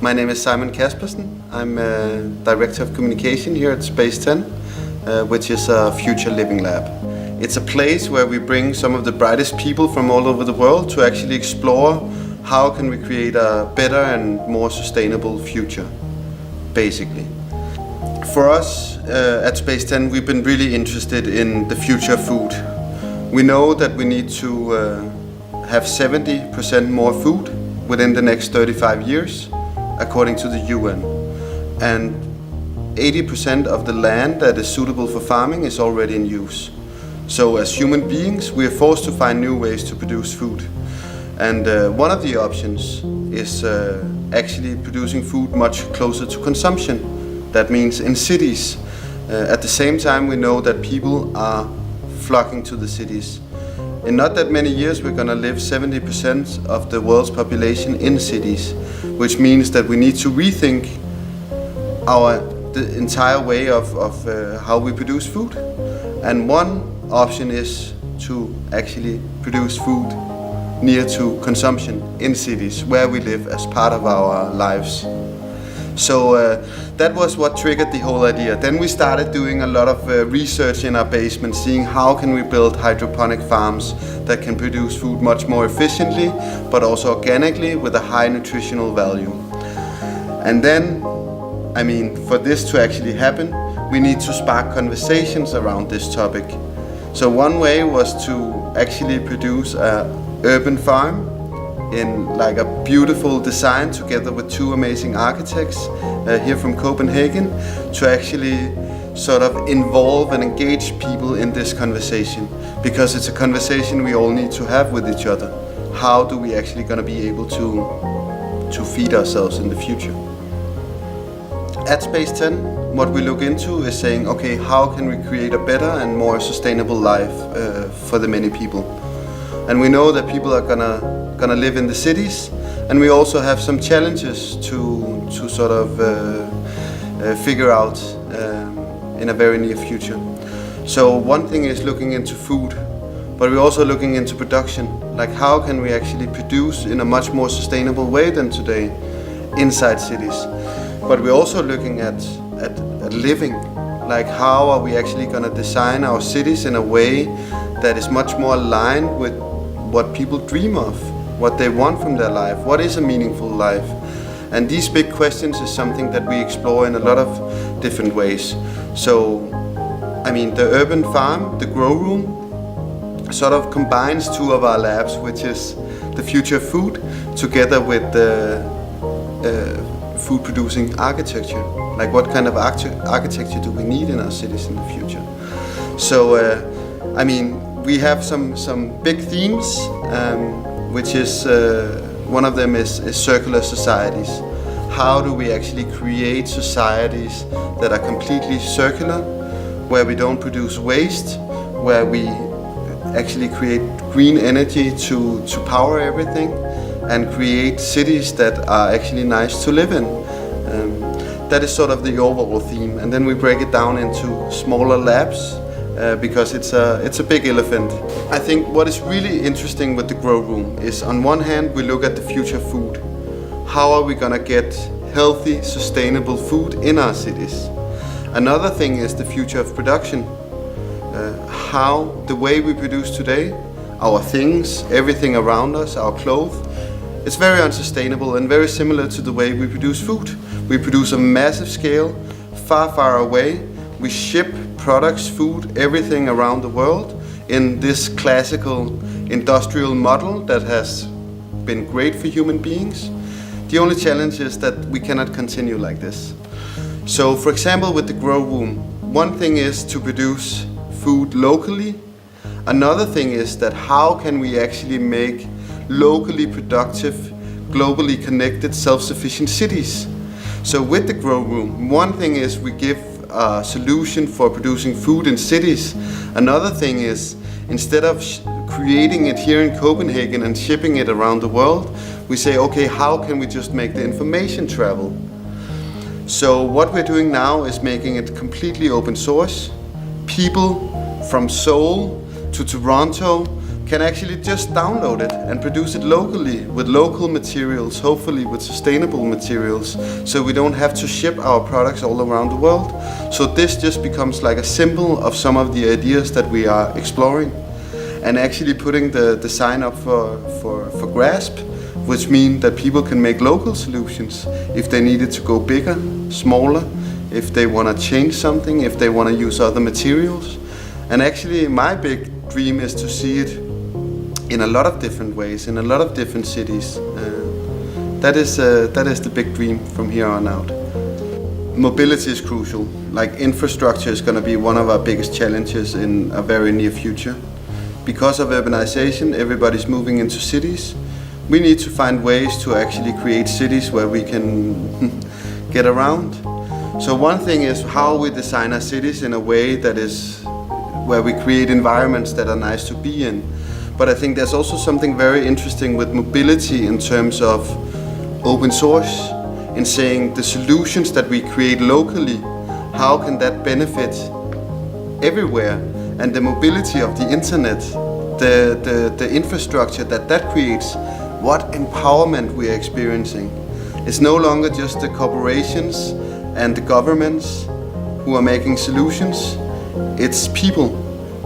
My name is Simon Caspersen. I'm Director of Communication here at Space10, which is a future living lab. It's a place where we bring some of the brightest people from all over the world to actually explore how can we create a better and more sustainable future, basically. For us at Space10, we've been really interested in the future of food. We know that we need to have 70% more food within the next 35 years, according to the UN. And 80% of the land that is suitable for farming is already in use. So as human beings, we are forced to find new ways to produce food. And one of the options is actually producing food much closer to consumption. That means in cities. At the same time, we know that people are flocking to the cities. In not that many years, we're going to live 70% of the world's population in cities, which means that we need to rethink the entire way of how we produce food. And one option is to actually produce food near to consumption in cities where we live as part of our lives. So that was what triggered the whole idea. Then we started doing a lot of research in our basement, seeing how can we build hydroponic farms that can produce food much more efficiently, but also organically with a high nutritional value. And then, for this to actually happen, we need to spark conversations around this topic. So one way was to actually produce an urban farm in like a beautiful design together with two amazing architects here from Copenhagen to actually sort of involve and engage people in this conversation, because it's a conversation we all need to have with each other. How do we actually gonna be able to feed ourselves in the future? At Space10, what we look into is saying, okay, how can we create a better and more sustainable life for the many people? And we know that people are gonna live in the cities, and we also have some challenges to sort of figure out in a very near future. So one thing is looking into food, but we're also looking into production. Like how can we actually produce in a much more sustainable way than today inside cities? But we're also looking at living. Like how are we actually gonna design our cities in a way that is much more aligned with what people dream of, what they want from their life, what is a meaningful life. And these big questions is something that we explore in a lot of different ways. So, the urban farm, the grow room, sort of combines two of our labs, which is the future of food, together with the food producing architecture. Like what kind of architecture do we need in our cities in the future? So, we have some big themes, which is one of them is circular societies. How do we actually create societies that are completely circular, where we don't produce waste, where we actually create green energy to power everything, and create cities that are actually nice to live in. That is sort of the overall theme, and then we break it down into smaller labs. Because it's a big elephant. I think what is really interesting with the grow room is, on one hand, we look at the future food. How are we gonna get healthy, sustainable food in our cities? Another thing is the future of production. How the way we produce today, our things, everything around us, our clothes, it's very unsustainable and very similar to the way we produce food. We produce a massive scale, far away. We ship products, food, everything around the world in this classical industrial model that has been great for human beings. The only challenge is that we cannot continue like this. So for example, with the grow room, one thing is to produce food locally. Another thing is that how can we actually make locally productive, globally connected, self-sufficient cities? So with the grow room, one thing is we give a solution for producing food in cities. Another thing is, instead of creating it here in Copenhagen and shipping it around the world, we say, okay, how can we just make the information travel? So what we're doing now is making it completely open source. People from Seoul to Toronto can actually just download it and produce it locally with local materials, hopefully with sustainable materials, so we don't have to ship our products all around the world. So this just becomes like a symbol of some of the ideas that we are exploring, and actually putting the sign up for grasp, which means that people can make local solutions if they needed to go bigger, smaller, if they want to change something, if they want to use other materials. And actually my big dream is to see it in a lot of different ways, in a lot of different cities. That is the big dream from here on out. Mobility is crucial. Like, infrastructure is going to be one of our biggest challenges in a very near future. Because of urbanization, everybody's moving into cities. We need to find ways to actually create cities where we can get around. So one thing is how we design our cities in a way that is where we create environments that are nice to be in. But I think there's also something very interesting with mobility in terms of open source, in saying the solutions that we create locally, how can that benefit everywhere? And the mobility of the internet, the infrastructure that creates, what empowerment we are experiencing. It's no longer just the corporations and the governments who are making solutions. It's people.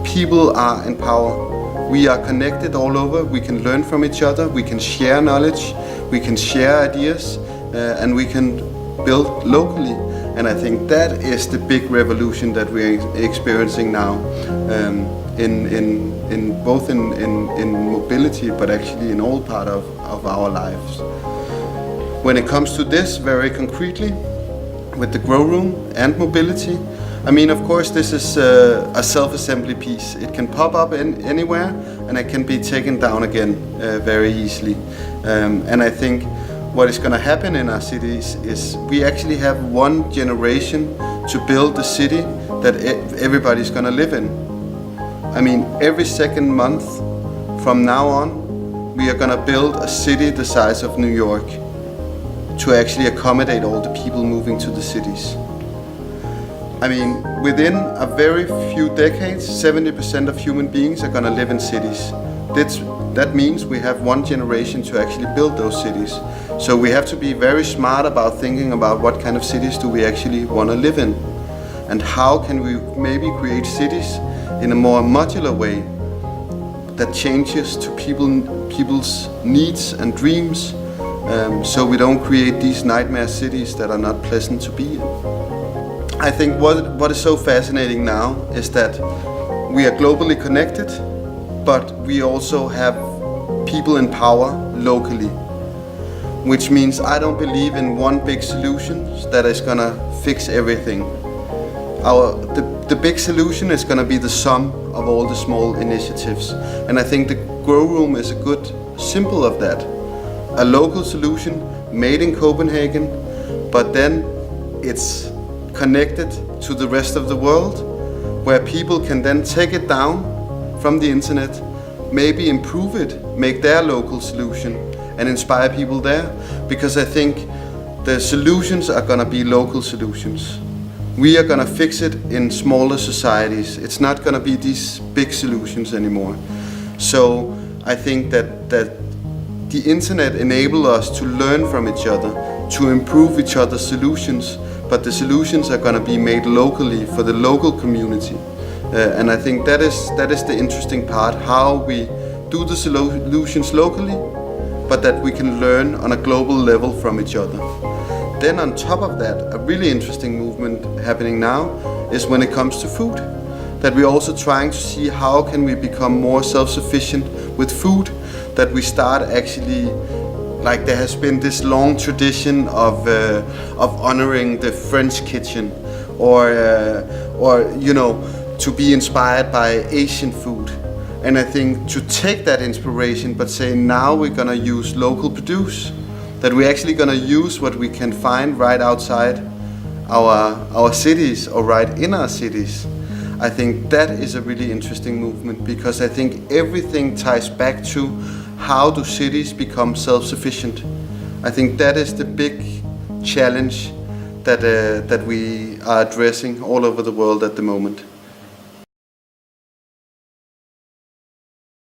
People are in power. We are connected all over. We can learn from each other. We can share knowledge. We can share ideas, and we can build locally. And I think that is the big revolution that we're experiencing now, in both in mobility, but actually in all part of our lives. When it comes to this very concretely, with the grow room and mobility, I mean, of course, this is a self-assembly piece. It can pop up anywhere, and it can be taken down again very easily. And I think what is going to happen in our cities is we actually have one generation to build the city that everybody's going to live in. I mean, every second month from now on, we are going to build a city the size of New York to actually accommodate all the people moving to the cities. I mean, within a very few decades, 70% of human beings are going to live in cities. That means we have one generation to actually build those cities. So we have to be very smart about thinking about what kind of cities do we actually want to live in, and how can we maybe create cities in a more modular way that changes to people's needs and dreams, so we don't create these nightmare cities that are not pleasant to be in. I think what is so fascinating now is that we are globally connected, but we also have people in power locally, which means I don't believe in one big solution that is gonna fix everything. The big solution is gonna be the sum of all the small initiatives, and I think the grow room is a good symbol of that. A local solution made in Copenhagen, but then it's connected to the rest of the world, where people can then take it down from the internet, maybe improve it, make their local solution, and inspire people there. Because I think the solutions are gonna be local solutions. We are gonna fix it in smaller societies. It's not gonna be these big solutions anymore. So I think that the internet enables us to learn from each other, to improve each other's solutions, but the solutions are going to be made locally for the local community. And I think that is the interesting part, how we do the solutions locally, but that we can learn on a global level from each other. Then on top of that, a really interesting movement happening now is when it comes to food, that we're also trying to see how can we become more self-sufficient with food, that we start actually, like there has been this long tradition of honoring the French kitchen, or you know, to be inspired by Asian food. And I think to take that inspiration, but say now we're gonna use local produce, that we're actually gonna use what we can find right outside our cities or right in our cities. I think that is a really interesting movement, because I think everything ties back to how do cities become self-sufficient. I think that is the big challenge that we are addressing all over the world at the moment.